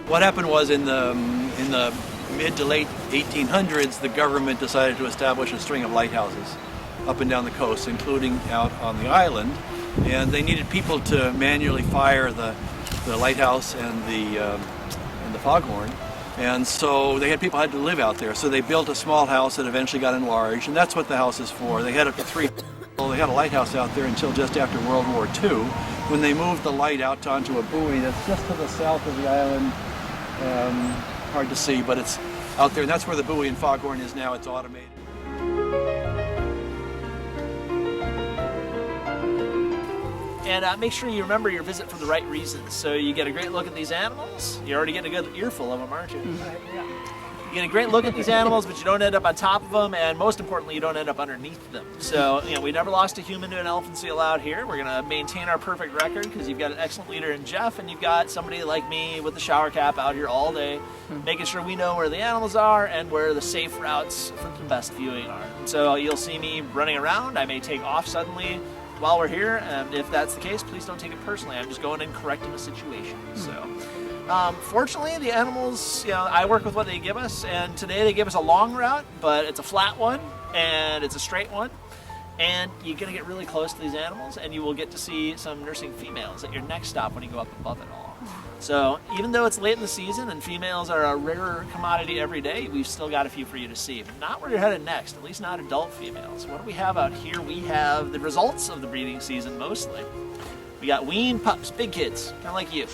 What happened was in the mid to late 1800s, the government decided to establish a string of lighthouses up and down the coast, including out on the island. And they needed people to manually fire the lighthouse and the foghorn. And so they had people had to live out there. So they built a small house that eventually got enlarged, and that's what the house is for. They had up to 3 people. They had a lighthouse out there until just after World War II, when they moved the light out onto a buoy that's just to the south of the island. Hard to see, but it's out there, and that's where the buoy and foghorn is now. It's automated. And make sure you remember your visit for the right reasons. So you get a great look at these animals. You're already getting a good earful of them, aren't you? Yeah. You get a great look at these animals, but you don't end up on top of them, and most importantly, you don't end up underneath them. So, we never lost a human to an elephant seal out here. We're going to maintain our perfect record because you've got an excellent leader in Jeff, and you've got somebody like me with the shower cap out here all day, making sure we know where the animals are and where the safe routes for the best viewing are. So you'll see me running around. I may take off suddenly while we're here, and if that's the case, please don't take it personally. I'm just going and correcting the situation. So, fortunately, the animals, I work with what they give us, and today they give us a long route, but it's a flat one, and it's a straight one, and you're going to get really close to these animals, and you will get to see some nursing females at your next stop when you go up above it all. So, even though it's late in the season and females are a rarer commodity every day, we've still got a few for you to see. But not where you're headed next, at least not adult females. What do we have out here? We have the results of the breeding season mostly. We got weaned pups, big kids, kind of like you.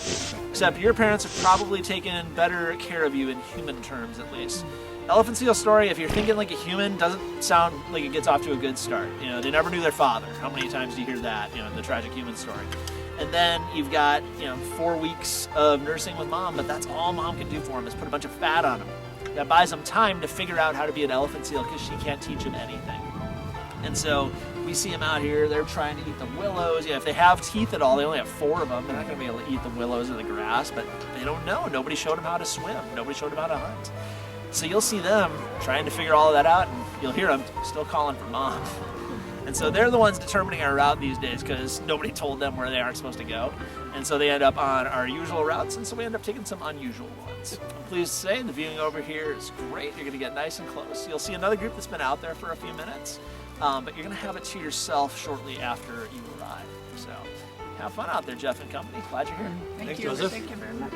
Except your parents have probably taken better care of you in human terms, at least. Elephant seal story, if you're thinking like a human, doesn't sound like it gets off to a good start. They never knew their father. How many times do you hear that, the tragic human story? And then you've got, 4 weeks of nursing with mom, but that's all mom can do for him is put a bunch of fat on him. That buys him time to figure out how to be an elephant seal because she can't teach him anything. And so we see them out here, they're trying to eat the willows. If they have teeth at all, they only have 4 of them. They're not going to be able to eat the willows or the grass, but they don't know. Nobody showed them how to swim. Nobody showed them how to hunt. So you'll see them trying to figure all of that out, and you'll hear them still calling for mom. And so they're the ones determining our route these days because nobody told them where they aren't supposed to go. And so they end up on our usual routes, and so we end up taking some unusual ones. I'm pleased to say the viewing over here is great. You're going to get nice and close. You'll see another group that's been out there for a few minutes, but you're going to have it to yourself shortly after you arrive. So have fun out there, Jeff and company. Glad you're here. Thank Thanks, you. Joseph. Thank you very much.